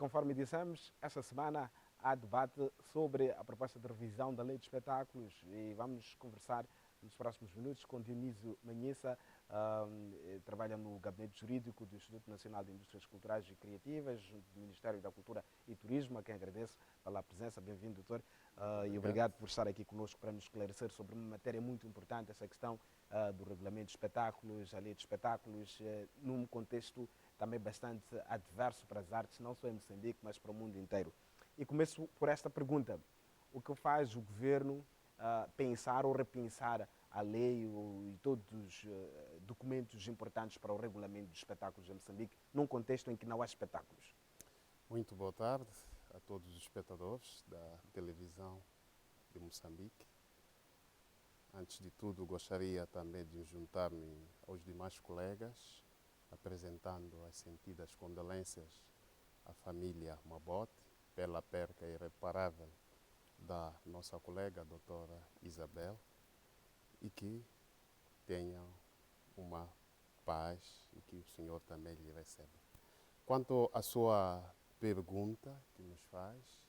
conforme dissemos, esta semana há debate sobre a proposta de revisão da Lei de Espetáculos e vamos conversar nos próximos minutos com Dionísio Manhissa, trabalha no Gabinete Jurídico do Instituto Nacional de Indústrias Culturais e Criativas, junto do Ministério da Cultura e Turismo, a quem agradeço pela presença. Bem-vindo, doutor, e obrigado por estar aqui conosco para nos esclarecer sobre uma matéria muito importante, essa questão do regulamento de espetáculos, a lei de espetáculos, num contexto também bastante adverso para as artes, não só em Moçambique, mas para o mundo inteiro. E começo por esta pergunta: o que faz o governo pensar ou repensar a lei e todos os documentos importantes para o regulamento dos espetáculos em Moçambique, num contexto em que não há espetáculos? Muito boa tarde a todos os espectadores da televisão de Moçambique. Antes de tudo, gostaria também de juntar-me aos demais colegas, apresentando as sentidas condolências à família Mabote pela perca irreparável da nossa colega, a doutora Isabel, e que tenham uma paz e que o Senhor também lhe receba. Quanto à sua pergunta que nos faz,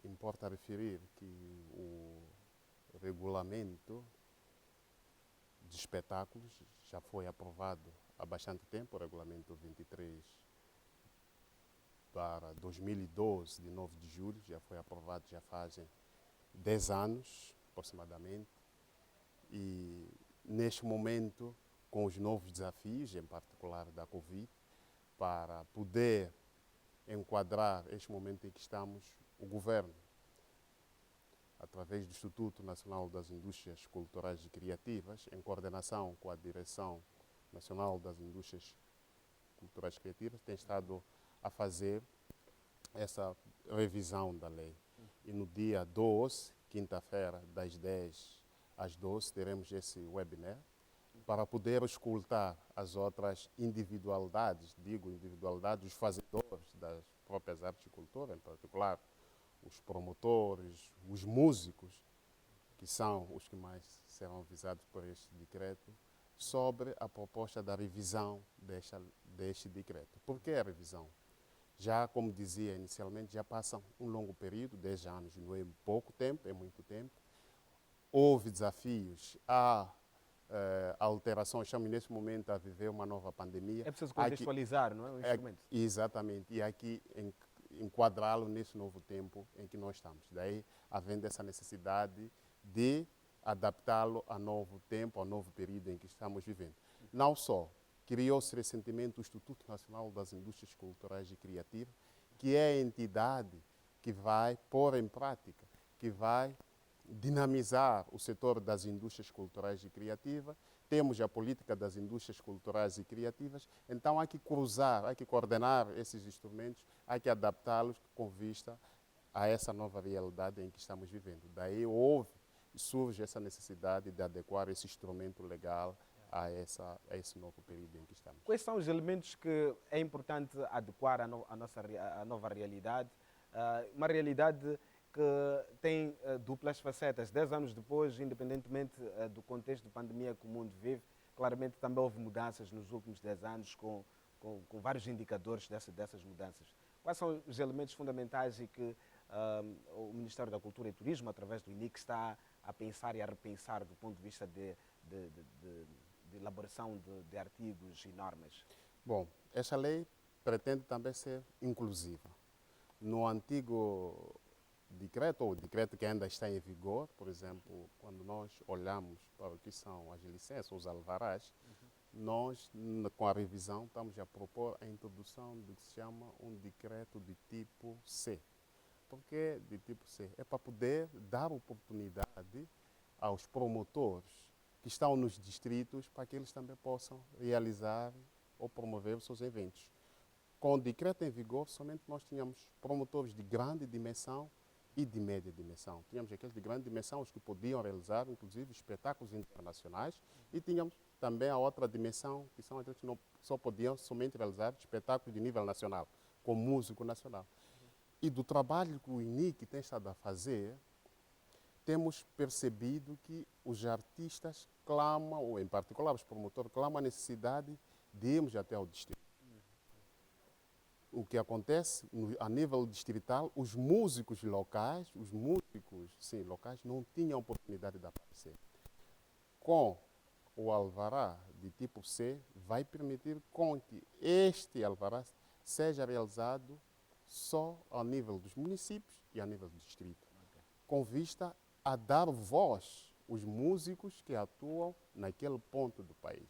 importa referir que o regulamento de espetáculos já foi aprovado há bastante tempo, o regulamento 23/2012, de 9 de julho, já foi aprovado, já fazem 10 anos aproximadamente, e neste momento, com os novos desafios, em particular da Covid, para poder enquadrar este momento em que estamos, o governo, através do Instituto Nacional das Indústrias Culturais e Criativas, em coordenação com a Direção Nacional das Indústrias Culturais e Criativas, tem estado a fazer essa revisão da lei. E no dia 12, quinta-feira, das 10 às 12, teremos esse webinar para poder escutar as outras individualidades, dos fazedores das próprias artes e cultura, em particular os promotores, os músicos, que são os que mais serão visados por este decreto, sobre a proposta da revisão deste decreto. Por que a revisão? Já, como dizia inicialmente, já passa um longo período, 10 anos, não é pouco tempo, é muito tempo. Houve desafios, há alterações, estamos nesse momento a viver uma nova pandemia. É preciso contextualizar, não é? O instrumento. Exatamente, e aqui enquadrá-lo nesse novo tempo em que nós estamos. Daí, havendo essa necessidade de adaptá-lo a novo tempo, ao novo período em que estamos vivendo. Não só criou-se recentemente o Instituto Nacional das Indústrias Culturais e Criativas, que é a entidade que vai pôr em prática, que vai dinamizar o setor das indústrias culturais e criativas. Temos a política das indústrias culturais e criativas, então há que cruzar, há que coordenar esses instrumentos, há que adaptá-los com vista a essa nova realidade em que estamos vivendo. Daí surge essa necessidade de adequar esse instrumento legal a esse novo período em que estamos. Quais são os elementos que é importante adequar à nova realidade? Uma realidade que tem duplas facetas. 10 anos depois, independentemente do contexto de pandemia que o mundo vive, claramente também houve mudanças nos últimos 10 anos, com vários indicadores dessas mudanças. Quais são os elementos fundamentais e que o Ministério da Cultura e Turismo, através do INIC, está a pensar e a repensar do ponto de vista de elaboração de artigos e normas? Bom, esta lei pretende também ser inclusiva. No antigo decreto, ou decreto que ainda está em vigor, por exemplo, quando nós olhamos para o que são as licenças, os alvarás, nós, com a revisão, estamos a propor a introdução do que se chama um decreto de tipo C. Por que de tipo C? É para poder dar oportunidade aos promotores que estão nos distritos para que eles também possam realizar ou promover os seus eventos. Com o decreto em vigor, somente nós tínhamos promotores de grande dimensão e de média dimensão. Tínhamos aqueles de grande dimensão, os que podiam realizar, inclusive, espetáculos internacionais, e tínhamos também a outra dimensão, que são aqueles que não só podiam somente realizar espetáculos de nível nacional, com músico nacional. E do trabalho que o INIC tem estado a fazer, temos percebido que os artistas clamam, ou em particular os promotores, clamam a necessidade de irmos até ao distrito. o que acontece a nível distrital, os músicos locais, locais não tinham oportunidade de aparecer. Com o alvará de tipo C, vai permitir com que este alvará seja realizado só ao nível dos municípios e ao nível do distrito, com vista a dar voz aos músicos que atuam naquele ponto do país.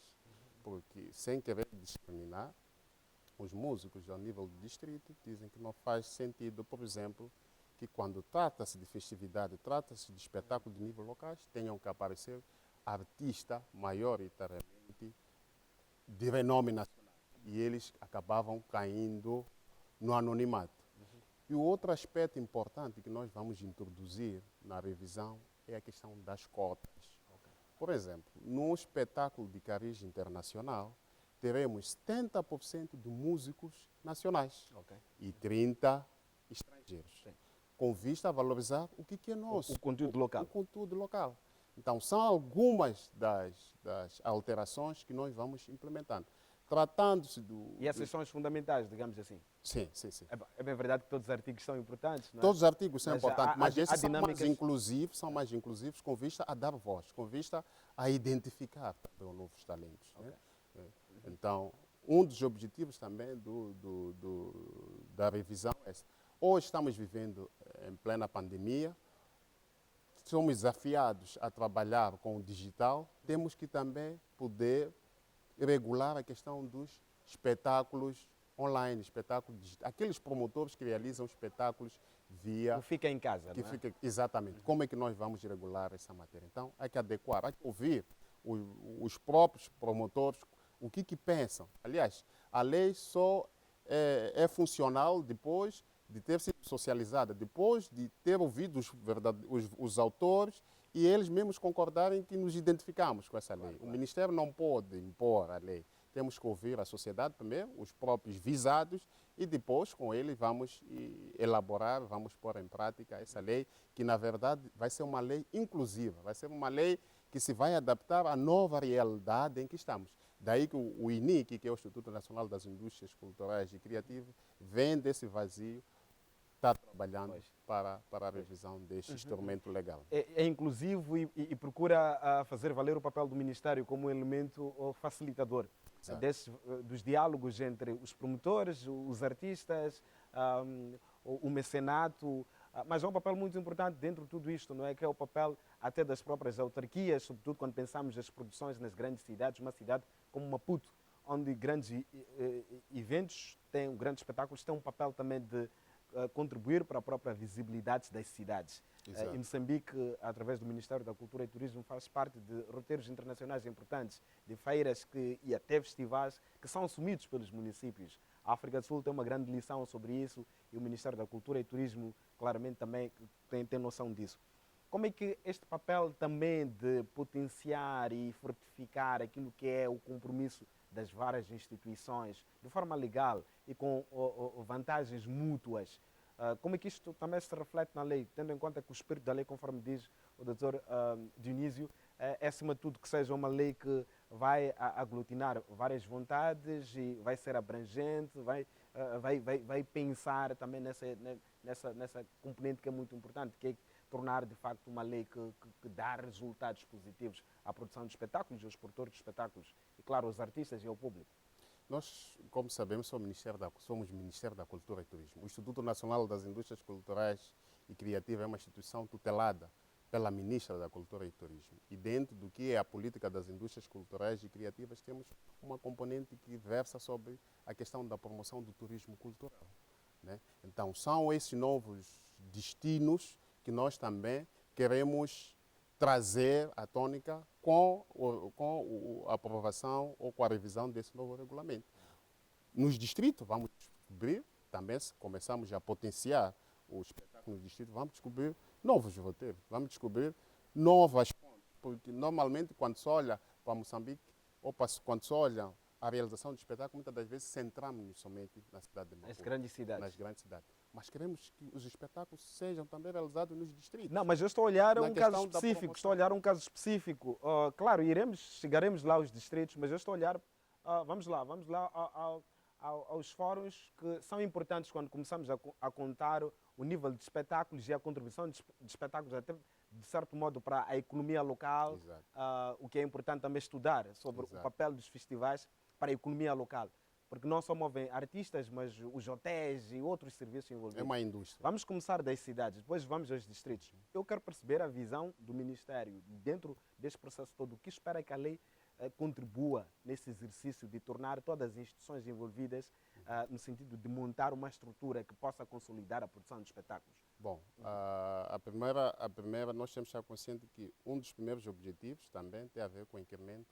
Porque, sem querer discriminar, os músicos ao nível do distrito dizem que não faz sentido, por exemplo, que quando trata-se de festividade, trata-se de espetáculo de nível locais, tenham que aparecer artistas maioritariamente de renome nacional. E eles acabavam caindo no anonimato. E o outro aspecto importante que nós vamos introduzir na revisão é a questão das cotas. Por exemplo, num espetáculo de cariz internacional, teremos 70% de músicos nacionais e 30% estrangeiros, com vista a valorizar o que é nosso. O conteúdo local. O conteúdo local. Então, são algumas das alterações que nós vamos implementando. Tratando-se do... E essas são as fundamentais, digamos assim. Sim. É bem verdade que todos os artigos são importantes, não é? Todos os artigos são importantes, mas esses são mais inclusivos com vista a dar voz, com vista a identificar também os novos talentos. Né? Então, um dos objetivos também da revisão é esse. Hoje estamos vivendo em plena pandemia, somos desafiados a trabalhar com o digital, temos que também poder regular a questão dos espetáculos online, espetáculos digitais, aqueles promotores que realizam espetáculos via... Que fica em casa, que não é? fica, exatamente. Como é que nós vamos regular essa matéria? Então, há que adequar, há que ouvir os próprios promotores, o que pensam. Aliás, a lei só é funcional depois de ter sido socializada, depois de ter ouvido os autores e eles mesmos concordarem que nos identificamos com essa lei. O Ministério não pode impor a lei. Temos que ouvir a sociedade primeiro, os próprios visados, e depois com eles vamos elaborar, vamos pôr em prática essa lei, que na verdade vai ser uma lei inclusiva, vai ser uma lei que se vai adaptar à nova realidade em que estamos. Daí que o INIC, que é o Instituto Nacional das Indústrias Culturais e Criativas, vem desse vazio, está trabalhando para a revisão deste instrumento legal. É inclusivo e procura fazer valer o papel do Ministério como um elemento facilitador dos diálogos entre os promotores, os artistas, o mecenato, mas é um papel muito importante dentro de tudo isto, não é? Que é o papel até das próprias autarquias, sobretudo quando pensamos nas produções nas grandes cidades, uma cidade como Maputo, onde grandes eventos, grandes espetáculos têm um papel também de contribuir para a própria visibilidade das cidades. E Moçambique, através do Ministério da Cultura e Turismo, faz parte de roteiros internacionais importantes, de feiras e até festivais que são assumidos pelos municípios. A África do Sul tem uma grande lição sobre isso e o Ministério da Cultura e Turismo claramente também tem noção disso. Como é que este papel também de potenciar e fortificar aquilo que é o compromisso das várias instituições, de forma legal e com vantagens mútuas, como é que isto também se reflete na lei, tendo em conta que o espírito da lei, conforme diz o Dr. Dionísio, é acima de tudo que seja uma lei que vai aglutinar várias vontades e vai ser abrangente, vai pensar também nessa componente que é muito importante, que é tornar de facto uma lei que dá resultados positivos à produção de espetáculos e aos produtores de espetáculos e, claro, aos artistas e ao público. Nós, como sabemos, somos Ministério da Cultura e Turismo. O Instituto Nacional das Indústrias Culturais e Criativas é uma instituição tutelada pela Ministra da Cultura e Turismo. E dentro do que é a política das indústrias culturais e criativas, temos uma componente que versa sobre a questão da promoção do turismo cultural, né? Então, são esses novos destinos que nós também queremos trazer à tônica com a aprovação ou com a revisão desse novo regulamento. Nos distritos, vamos descobrir, também se começamos a potenciar o espetáculo no distrito, vamos descobrir novos roteiros, vamos descobrir novas fontes, porque normalmente quando se olha para Moçambique, ou quando se olha a realização do espetáculo, muitas das vezes centramos-nos somente na cidade de Maputo. Nas grandes cidades. Mas queremos que os espetáculos sejam também realizados nos distritos. Não, mas eu estou a olhar um caso específico, Claro, chegaremos lá aos distritos, mas eu estou a olhar, vamos lá aos fóruns que são importantes quando começamos a contar o nível de espetáculos e a contribuição de espetáculos, até de certo modo, para a economia local, Exato. o que é importante também estudar sobre o Exato. papel dos festivais para a economia local. Porque não só movem artistas, mas os hotéis e outros serviços É envolvidos. uma indústria. Vamos começar das cidades, depois vamos aos distritos. Eu quero perceber a visão do Ministério dentro deste processo todo. O que espera que a lei contribua nesse exercício de tornar todas as instituições envolvidas no sentido de montar uma estrutura que possa consolidar a produção de espetáculos? Bom, a primeira, nós temos que estar conscientes que um dos primeiros objetivos também tem a ver com o incremento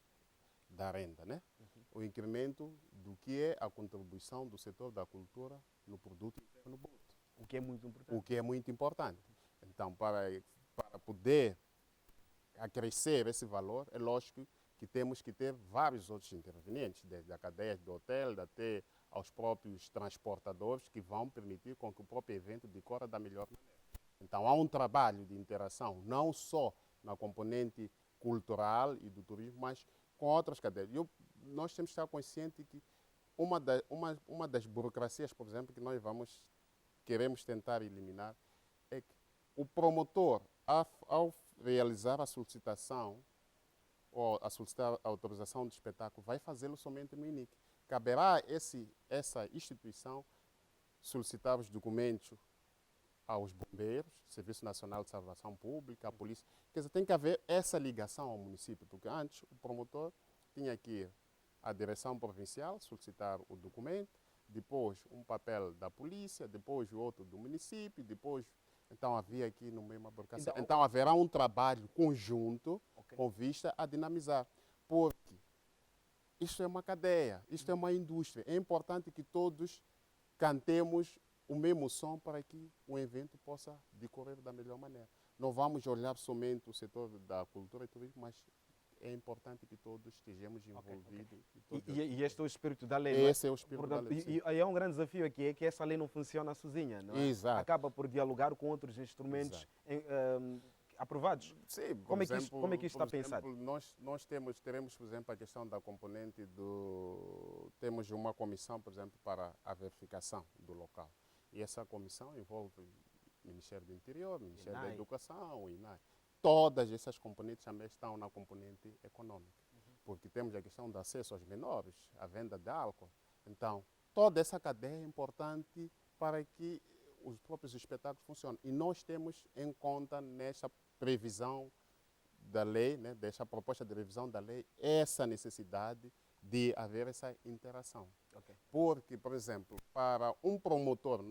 da renda, né? O incremento do que é a contribuição do setor da cultura no produto interno bruto. O que é muito importante. O que é muito importante. Então, para poder acrescer esse valor, é lógico que temos que ter vários outros intervenientes, desde a cadeia do hotel até aos próprios transportadores, que vão permitir com que o próprio evento decorra da melhor maneira. Então, há um trabalho de interação, não só na componente cultural e do turismo, mas com outras cadeias. Nós temos que estar conscientes que uma das burocracias, por exemplo, que nós queremos tentar eliminar, é que o promotor, ao realizar a solicitação ou a solicitar a autorização de espetáculo, vai fazê-lo somente no INIC. Caberá essa instituição solicitar os documentos aos bombeiros, Serviço Nacional de Salvação Pública, à polícia. Quer dizer, tem que haver essa ligação ao município, porque antes o promotor tinha que ir à direção provincial solicitar o documento, depois um papel da polícia, depois o outro do município, depois... Então havia aqui no meio uma burocracia. Então haverá um trabalho conjunto com vista a dinamizar, porque isto é uma cadeia, isto é uma indústria. É importante que todos cantemos o mesmo som para que o evento possa decorrer da melhor maneira. Não vamos olhar somente o setor da cultura e turismo, mas é importante que todos estejamos envolvidos. E este é o espírito da lei, Esse é o espírito da lei. E aí é um grande desafio aqui, é que essa lei não funciona sozinha, não é? Exato. Acaba por dialogar com outros instrumentos aprovados. Sim, Como é que isto está pensado? Nós teremos, por exemplo, a questão da componente temos uma comissão, por exemplo, para a verificação do local. E essa comissão envolve o Ministério do Interior, o Ministério da Educação, o INAI. Todas essas componentes também estão na componente econômica, porque temos a questão do acesso aos menores, a venda de álcool. Então, toda essa cadeia é importante para que os próprios espetáculos funcionem. E nós temos em conta nesta previsão da lei, né, desta proposta de revisão da lei, essa necessidade de haver essa interação. Porque, por exemplo, para um promotor,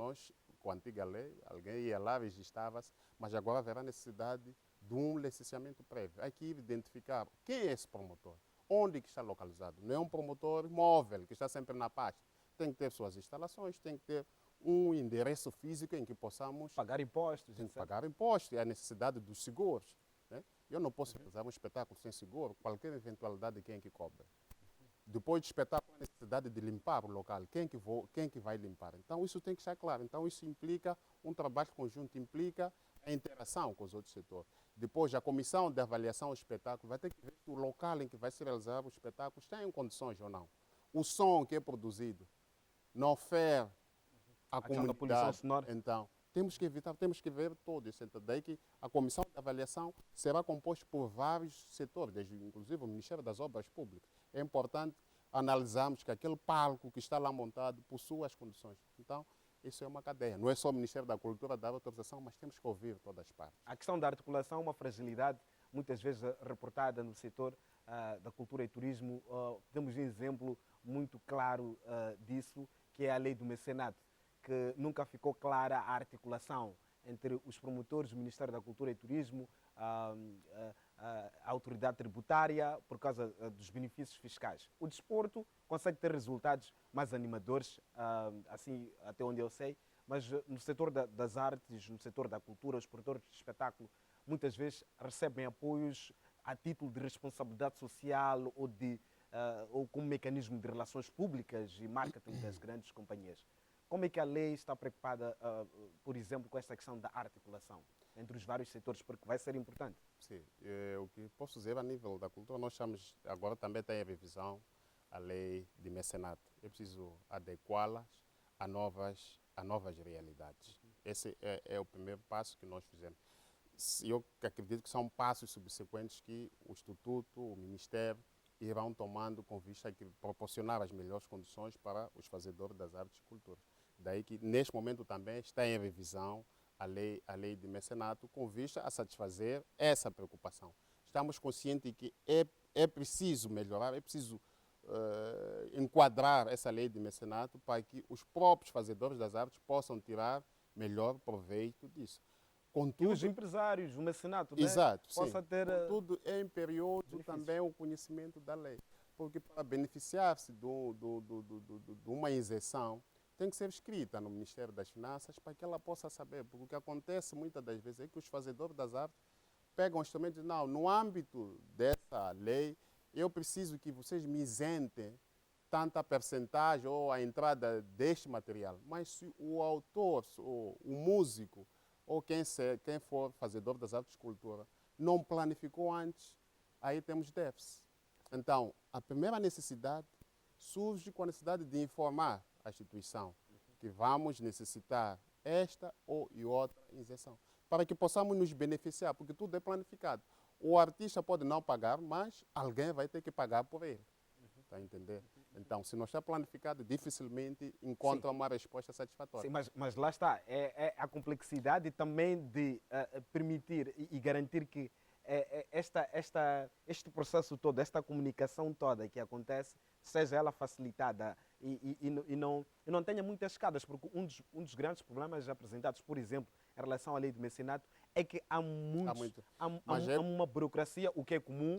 com a antiga lei, alguém ia lá, registrava-se, mas agora haverá necessidade de um licenciamento prévio. Há que identificar quem é esse promotor, onde que está localizado. Não é um promotor móvel, que está sempre na pasta. Tem que ter suas instalações, tem que ter um endereço físico em que possamos... Pagar impostos. Tem que pagar impostos, e a necessidade dos seguros. Né? Eu não posso realizar um espetáculo sem seguro, qualquer eventualidade, quem é que cobra? Depois do espetáculo, a necessidade de limpar o local, quem que vai limpar? Então, isso tem que estar claro. Então, isso implica um trabalho conjunto, implica a interação com os outros setores. Depois, a comissão de avaliação do espetáculo vai ter que ver se o local em que vai se realizar o espetáculo está em condições ou não. O som que é produzido não fere a comunidade. Então, temos que evitar, temos que ver todo isso. Então, daí que a comissão de avaliação será composta por vários setores, desde inclusive o Ministério das Obras Públicas. É importante analisarmos que aquele palco que está lá montado possui as condições. Então, isso é uma cadeia. Não é só o Ministério da Cultura dar autorização, mas temos que ouvir todas as partes. A questão da articulação é uma fragilidade muitas vezes reportada no setor da cultura e turismo. Temos um exemplo muito claro disso, que é a lei do mecenato, que nunca ficou clara a articulação entre os promotores, o Ministério da Cultura e Turismo, a autoridade tributária, por causa dos benefícios fiscais. O desporto consegue ter resultados mais animadores, assim até onde eu sei, mas no setor das artes, no setor da cultura, os produtores de espetáculo muitas vezes recebem apoios a título de responsabilidade social ou como mecanismo de relações públicas e marketing das grandes companhias. Como é que a lei está preocupada, por exemplo, com esta questão da articulação entre os vários setores, porque vai ser importante? Sim, o que posso dizer a nível da cultura, nós estamos, agora também tem a revisão, a lei de mecenato. é preciso adequá-las a novas realidades. Esse é o primeiro passo que nós fizemos. Eu acredito que são passos subsequentes que o Instituto, o Ministério, irão tomando com vista a proporcionar as melhores condições para os fazedores das artes e culturas. Daí que, neste momento, também está em revisão a lei de mecenato com vista a satisfazer essa preocupação. Estamos conscientes que é preciso melhorar, é preciso enquadrar essa lei de mecenato para que os próprios fazedores das artes possam tirar melhor proveito disso. Contudo, e os empresários, o mecenato, exato, né, possa sim. ter... Contudo, é imperioso também o conhecimento da lei, porque para beneficiar-se de uma isenção, tem que ser escrita no Ministério das Finanças para que ela possa saber, porque o que acontece muitas das vezes é que os fazedores das artes pegam instrumentos e dizem, não, no âmbito dessa lei, eu preciso que vocês me isentem tanta percentagem ou a entrada deste material. Mas se o autor, o músico, ou quem for fazedor das artes de cultura, não planificou antes, aí temos déficit. Então, a primeira necessidade surge com a necessidade de informar a instituição que vamos necessitar esta ou outra isenção, para que possamos nos beneficiar, porque tudo é planificado. O artista pode não pagar, mas alguém vai ter que pagar por ele. Está a entender? Então, se não está planificado, dificilmente encontra uma resposta satisfatória. Sim, mas lá está, é a complexidade também de permitir e garantir que este processo todo, esta comunicação toda que acontece, seja ela facilitada e não tenha muitas escadas, porque um dos grandes problemas apresentados, por exemplo, em relação à lei do mecenato, é que há uma burocracia, o que é comum,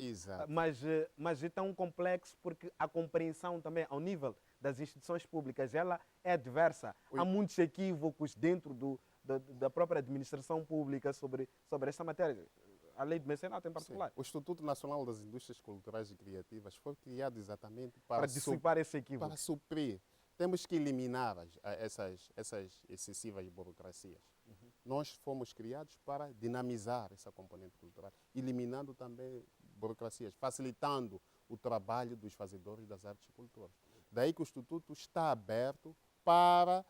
mas é tão complexo porque a compreensão também ao nível das instituições públicas ela é diversa. Há muitos equívocos dentro da própria administração pública sobre essa matéria. A lei do mecenato em particular. Sim. O Instituto Nacional das Indústrias Culturais e Criativas foi criado exatamente para dissipar esse equívoco. Para suprir. Temos que eliminar essas excessivas burocracias. Nós fomos criados para dinamizar essa componente cultural, eliminando também burocracias, facilitando o trabalho dos fazedores das artes e culturas. Daí que o Instituto está aberto para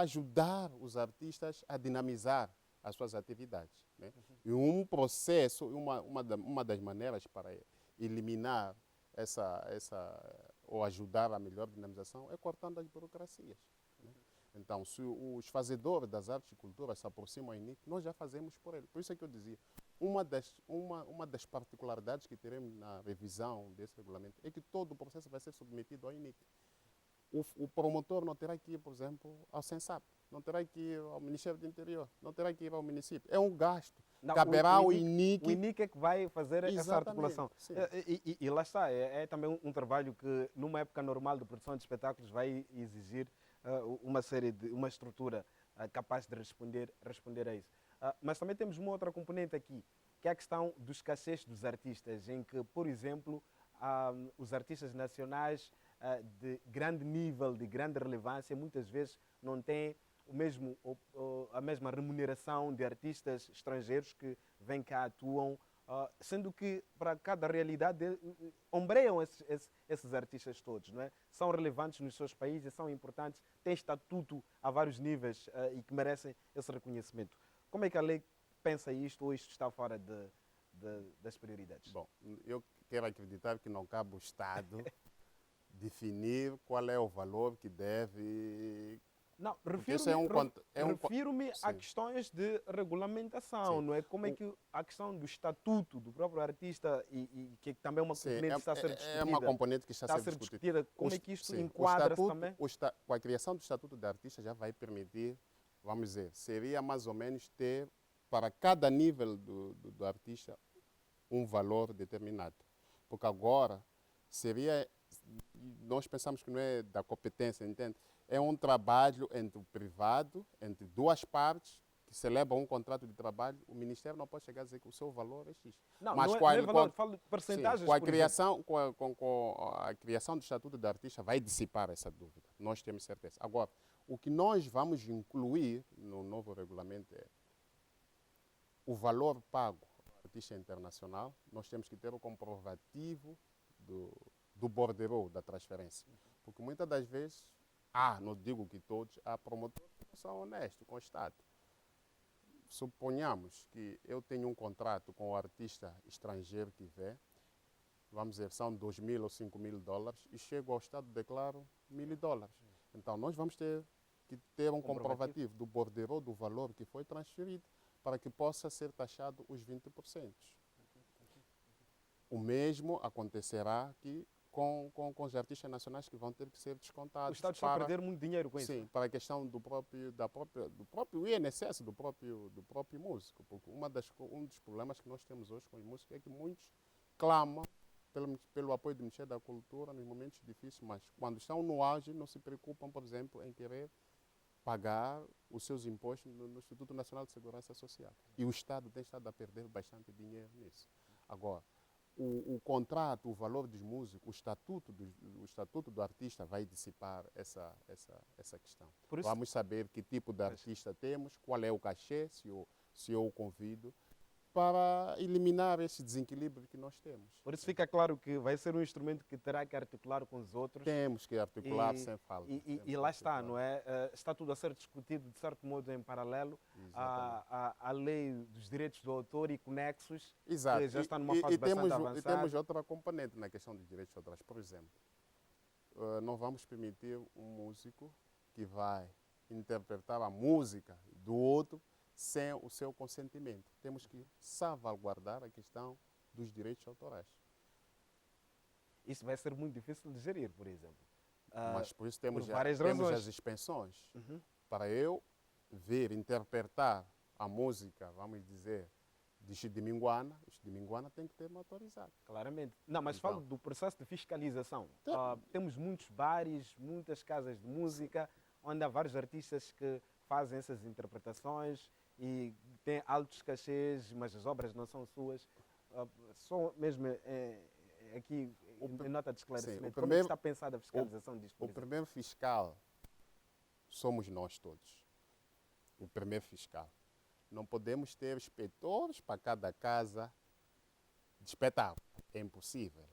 ajudar os artistas a dinamizar as suas atividades. Né? E um processo, uma das maneiras para eliminar ou ajudar a melhor dinamização é cortando as burocracias. Né? Então, se os fazedores das artes e culturas se aproximam ao INIC, nós já fazemos por ele. Por isso é que eu dizia, uma das particularidades que teremos na revisão desse regulamento é que todo o processo vai ser submetido ao INIC. O promotor não terá que ir, por exemplo, ao SENSAP, não terá que ir ao Ministério do Interior, não terá que ir ao município. É um gasto. Não, caberá ao INIC. O INIC é que vai fazer essa articulação. E lá está, é também um trabalho que, numa época normal de produção de espetáculos, vai exigir uma estrutura capaz de responder a isso. Mas também temos uma outra componente aqui, que é a questão dos cachês dos artistas, em que, por exemplo, os artistas nacionais de grande nível, de grande relevância, muitas vezes não têm a mesma remuneração de artistas estrangeiros que vêm cá, atuam, sendo que para cada realidade ombreiam esses artistas todos, não é? São relevantes nos seus países, são importantes, têm estatuto a vários níveis e que merecem esse reconhecimento. Como é que a lei pensa isto ou isto está fora das prioridades? Bom, eu quero acreditar que não cabe o Estado definir qual é o valor que deve... Não, refiro-me a questões de regulamentação, não é? Como é que a questão do estatuto do próprio artista e que também é uma componente que está a ser discutida. É uma componente que está a ser discutida. Como é que isto enquadra-se também? Com a criação do Estatuto de Artista já vai permitir, vamos dizer, seria mais ou menos ter para cada nível do artista um valor determinado. Porque agora nós pensamos que não é da competência, entende? É um trabalho entre o privado, entre duas partes, que celebram um contrato de trabalho. O Ministério não pode chegar a dizer que o seu valor é X. Não, mas não é valor, falo de percentagens. Com a criação do Estatuto de Artista vai dissipar essa dúvida, nós temos certeza. Agora, o que nós vamos incluir no novo regulamento é o valor pago ao artista internacional. Nós temos que ter o comprovativo do bordereau da transferência. Porque muitas das vezes, não digo que todos, há promotores que não são honestos com o Estado. Suponhamos que eu tenho um contrato com o artista estrangeiro que vem, vamos dizer, são 2.000 ou 5.000 dólares, e chego ao Estado e declaro 1.000 dólares. Então, nós vamos ter que ter um comprovativo do bordeiro do valor que foi transferido para que possa ser taxado os 20%. O mesmo acontecerá aqui com os artistas nacionais que vão ter que ser O descontados. Estado está a perder muito dinheiro com isso. Sim, para a questão do próprio INSS, do próprio músico. Porque um dos problemas que nós temos hoje com os músicos é que muitos clamam pelo apoio do Ministério da Cultura nos momentos difíceis, mas quando estão no auge não se preocupam, por exemplo, em querer pagar os seus impostos no Instituto Nacional de Segurança Social. E o Estado tem estado a perder bastante dinheiro nisso. Agora, o contrato, o valor dos músicos, o estatuto do artista vai dissipar essa questão. Vamos saber que tipo de artista temos, qual é o cachê, se eu o convido, para eliminar esse desequilíbrio que nós temos. Por isso fica claro que vai ser um instrumento que terá que articular com os outros. Temos que articular sem falta. E lá está, não é? Está tudo a ser discutido, de certo modo, em paralelo à lei dos direitos do autor e conexos, exato. Que já está numa fase bastante avançada. E temos outra componente na questão dos direitos autorais. Por exemplo, não vamos permitir um músico que vai interpretar a música do outro sem o seu consentimento. Temos que salvaguardar a questão dos direitos autorais. Isso vai ser muito difícil de gerir, por exemplo. Mas por isso temos as expensões. Para eu vir interpretar a música, vamos dizer, de Chidiminguana, o Chidiminguana tem que ter uma autorizado. Claramente. Não, mas falo do processo de fiscalização. Temos muitos bares, muitas casas de música, onde há vários artistas que fazem essas interpretações e têm altos cachês, mas as obras não são suas. Só mesmo aqui, em nota de esclarecimento, como é que está pensada a fiscalização disto? O primeiro fiscal somos nós todos. O primeiro fiscal. Não podemos ter inspetores para cada casa de espetáculo. É impossível.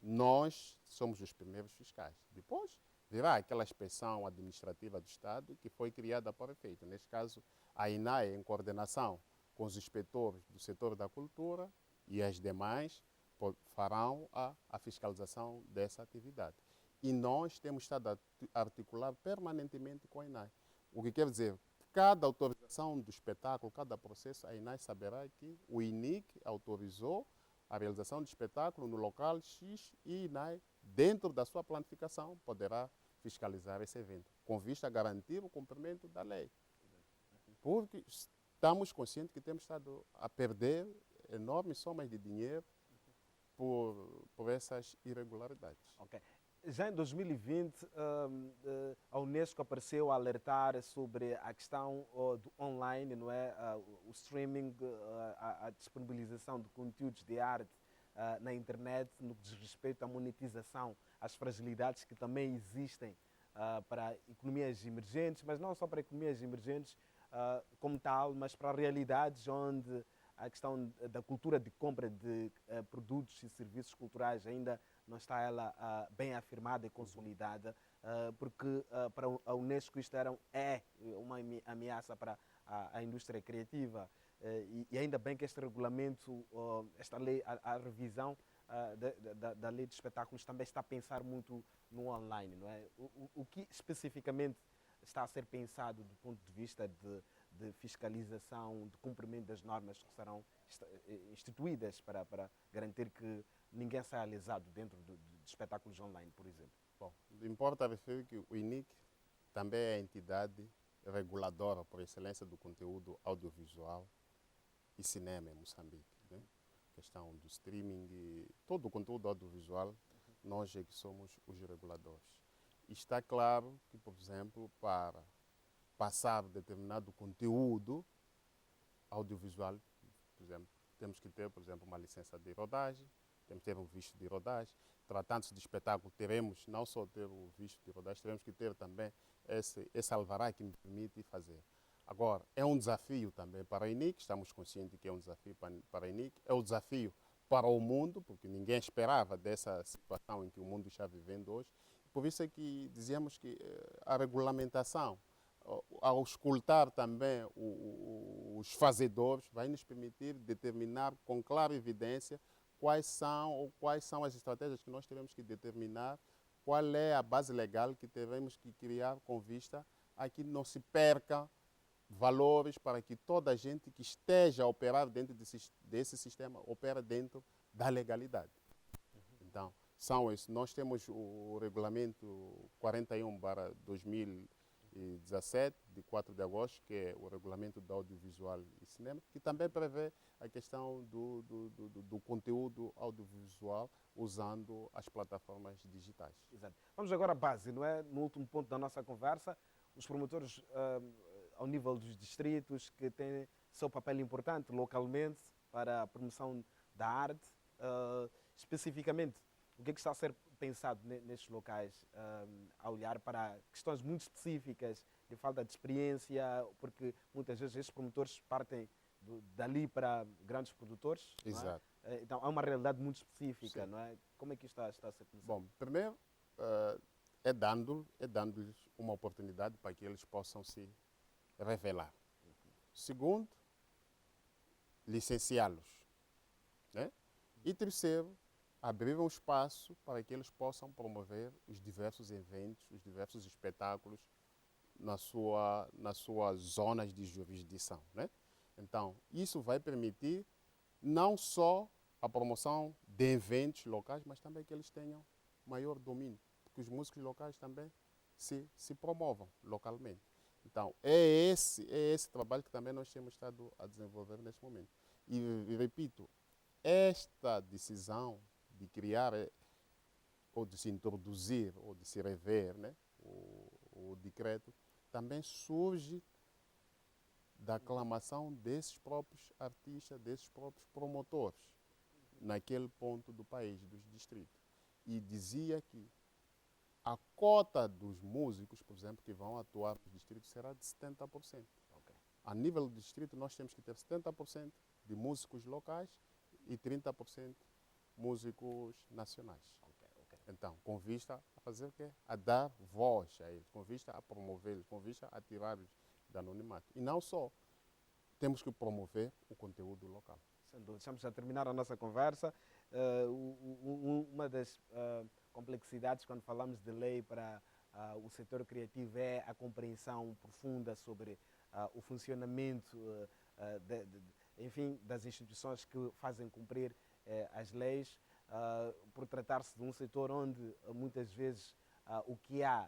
Nós somos os primeiros fiscais. Depois virá aquela inspeção administrativa do Estado que foi criada para efeito. Neste caso, a INAE, em coordenação com os inspetores do setor da cultura e as demais, farão a fiscalização dessa atividade. E nós temos estado a articular permanentemente com a INAE. O que quer dizer, cada autorização do espetáculo, cada processo, a INAE saberá que o INIC autorizou a realização do espetáculo no local X e a INAE, dentro da sua planificação, poderá fiscalizar esse evento, com vista a garantir o cumprimento da lei. Porque estamos conscientes que temos estado a perder enormes somas de dinheiro por essas irregularidades. Okay. Já em 2020, a Unesco apareceu a alertar sobre a questão do online, não é? O streaming, a disponibilização de conteúdos de arte na internet, no que diz respeito à monetização, às fragilidades que também existem para economias emergentes, mas não só para economias emergentes como tal, mas para realidades onde a questão da cultura de compra de produtos e serviços culturais ainda não está ela bem afirmada e consolidada, porque para a Unesco isto é uma ameaça para a indústria criativa e ainda bem que este regulamento, esta lei, a revisão da lei de espetáculos também está a pensar muito no online, não é? O que especificamente está a ser pensado do ponto de vista de fiscalização, de cumprimento das normas que serão instituídas para garantir que ninguém saia lesado dentro de espetáculos online, por exemplo? Bom, importa referir que o INIC também é a entidade reguladora por excelência do conteúdo audiovisual e cinema em Moçambique. Né? Questão do streaming, e todo o conteúdo audiovisual, nós é que somos os reguladores. E está claro que, por exemplo, para passar determinado conteúdo audiovisual, por exemplo, temos que ter, por exemplo, uma licença de rodagem, temos que ter um visto de rodagem. Tratando-se de espetáculo, teremos não só ter o visto de rodagem, teremos que ter também esse alvará que me permite fazer. Agora, é um desafio também para a INIC, estamos conscientes que é um desafio para a INIC, é um desafio para o mundo, porque ninguém esperava dessa situação em que o mundo está vivendo hoje, Por isso é que dizíamos que a regulamentação, ao escutar também os fazedores, vai nos permitir determinar com clara evidência quais são as estratégias que nós teremos que determinar, qual é a base legal que teremos que criar com vista a que não se perca valores para que toda a gente que esteja a operar dentro desse sistema opera dentro da legalidade. Então, são esses. Nós temos o regulamento 41/2017, de 4 de agosto, que é o regulamento do audiovisual e cinema, que também prevê a questão do conteúdo audiovisual usando as plataformas digitais. Exato. Vamos agora à base, não é? No último ponto da nossa conversa, os promotores ao nível dos distritos que têm seu papel importante localmente para a promoção da arte, especificamente, o que está a ser pensado nestes locais, a olhar para questões muito específicas de falta de experiência, porque muitas vezes estes promotores partem dali para grandes produtores. Exato. Não é? Então, há uma realidade muito específica, Sim. não é? Como é que isto está a ser pensado? Bom, primeiro, é dando-lhes uma oportunidade para que eles possam se revelar. Segundo, licenciá-los. Né? E terceiro, abrir um espaço para que eles possam promover os diversos eventos, os diversos espetáculos nas suas zonas de jurisdição. Né? Então, isso vai permitir não só a promoção de eventos locais, mas também que eles tenham maior domínio, porque os músicos locais também se promovam localmente. Então, é esse trabalho que também nós temos estado a desenvolver neste momento. E repito, esta decisão de criar ou de se introduzir ou de se rever, né, o decreto também surge da aclamação desses próprios artistas, desses próprios promotores naquele ponto do país, dos distritos. E dizia que a cota dos músicos, por exemplo, que vão atuar nos distritos será de 70%. Okay. A nível do distrito, nós temos que ter 70% de músicos locais e 30% músicos nacionais. Okay. Então, com vista a fazer o quê? A dar voz a eles, com vista a promovê-los, com vista a tirá-los do anonimato. E não só, temos que promover o conteúdo local. Sem dúvida. Estamos a terminar a nossa conversa. Uma das complexidades quando falamos de lei para o setor criativo é a compreensão profunda sobre o funcionamento enfim, das instituições que fazem cumprir as leis, por tratar-se de um setor onde muitas vezes o que há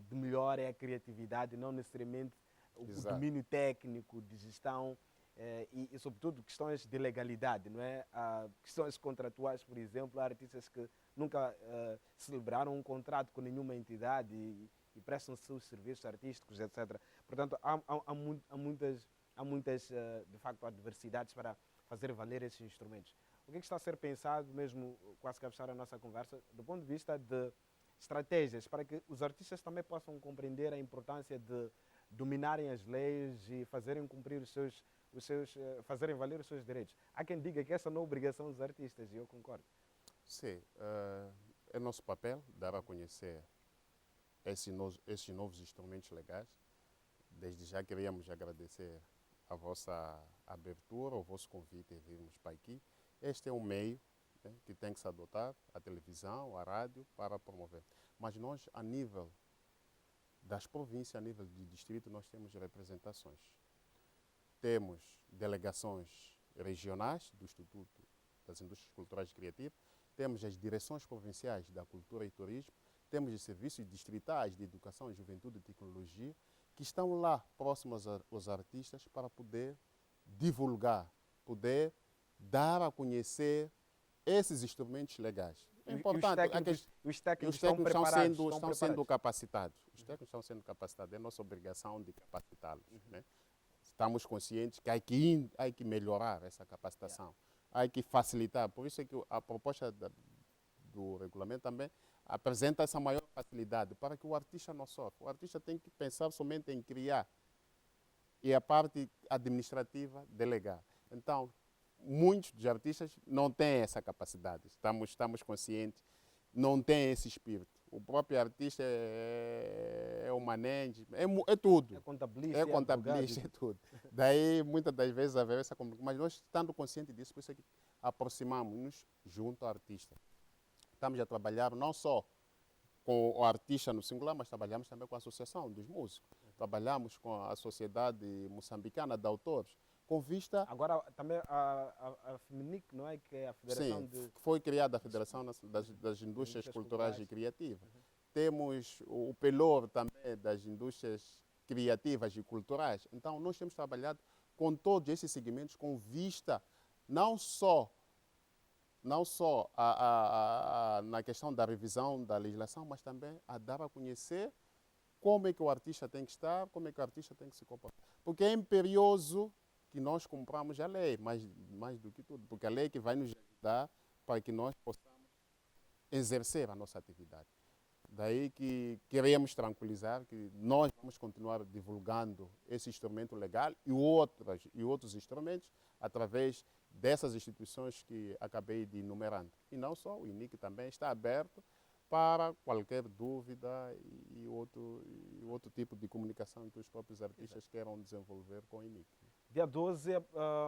de melhor é a criatividade, não necessariamente o domínio técnico de gestão. E, sobretudo, questões de legalidade, não é? Questões contratuais, por exemplo, há artistas que nunca celebraram um contrato com nenhuma entidade e prestam seus serviços artísticos, etc. Portanto, há muitas, de facto, adversidades para fazer valer esses instrumentos. O que está a ser pensado, mesmo quase que a fechar a nossa conversa, do ponto de vista de estratégias para que os artistas também possam compreender a importância de dominarem as leis e fazerem cumprir fazerem valer os seus direitos. Há quem diga que essa não é obrigação dos artistas, e eu concordo. Sim, é nosso papel dar a conhecer esses novos instrumentos legais. Desde já queríamos agradecer a vossa abertura, o vosso convite em virmos para aqui. Este é um meio, né, que tem que se adotar, a televisão, a rádio, para promover. Mas nós, a nível das províncias, a nível de distrito, nós temos representações. Temos delegações regionais do Instituto das Indústrias Culturais e Criativas, temos as direções provinciais da Cultura e Turismo, temos os serviços distritais de Educação, Juventude e Tecnologia, que estão lá próximos aos artistas para poder divulgar, poder dar a conhecer esses instrumentos legais. É importante. Os técnicos estão sendo capacitados. Os técnicos estão sendo capacitados. É nossa obrigação de capacitá-los. Né? Estamos conscientes que há que melhorar essa capacitação. Há que facilitar. Por isso é que a proposta do regulamento também apresenta essa maior facilidade para que o artista não sofra. O artista tem que pensar somente em criar e a parte administrativa delegar. Então, muitos dos artistas não têm essa capacidade. Estamos conscientes, não têm esse espírito. o próprio artista é o management, é tudo. É contabilista, É é contabilista, é advogado. tudo. Daí, muitas das vezes, haver essa complicação. Mas nós, estando conscientes disso, por isso é que aproximamos-nos junto ao artista. Estamos a trabalhar não só com o artista no singular, mas trabalhamos também com a Associação dos Músicos. Trabalhamos com a Sociedade Moçambicana de Autores, com vista. Agora também a FEMINIC, não é? Que é a Federação Sim, de foi criada a Federação das Indústrias Indústrias Culturais e Culturais. Criativas. Temos o PELOR também das Indústrias Criativas e Culturais. Então, nós temos trabalhado com todos esses segmentos com vista não só na questão da revisão da legislação, mas também a dar a conhecer como é que o artista tem que estar, como é que o artista tem que se comportar. Porque é imperioso que nós compramos a lei, mais do que tudo, porque a lei é que vai nos ajudar para que nós possamos exercer a nossa atividade. Daí que queremos tranquilizar que nós vamos continuar divulgando esse instrumento legal e outros instrumentos através dessas instituições que acabei de enumerando. E não só, o INIC também está aberto para qualquer dúvida e outro tipo de comunicação que os próprios artistas queiram desenvolver com o INIC. Dia 12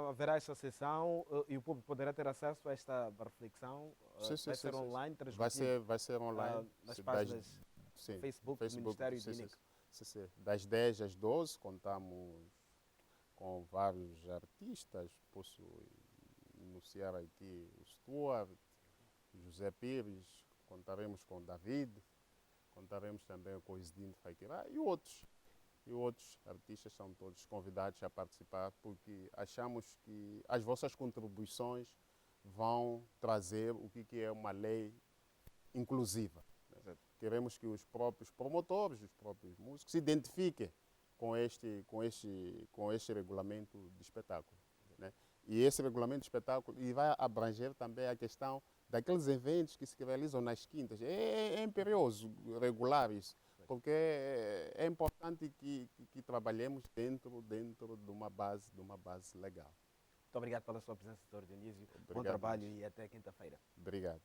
haverá essa sessão e o público poderá ter acesso a esta reflexão. Vai ser online, transmitido Vai ser online. nas páginas Sim, Facebook do Ministério do INIC. Das 10 às 12 contamos com vários artistas. Posso enunciar aqui o Stuart, José Pires, contaremos com David, contaremos também com o Isdin Faikirá e outros. E outros artistas são todos convidados a participar, porque achamos que as vossas contribuições vão trazer o que é uma lei inclusiva. Né? Queremos que os próprios promotores, os próprios músicos se identifiquem com este regulamento de espetáculo. Né? E esse regulamento de espetáculo vai abranger também a questão daqueles eventos que se realizam nas quintas. É imperioso regular isso, porque é importante que trabalhemos dentro de uma base legal. Muito obrigado pela sua presença, Dr. Dionísio. Obrigado, Bom trabalho e até quinta-feira. Obrigado.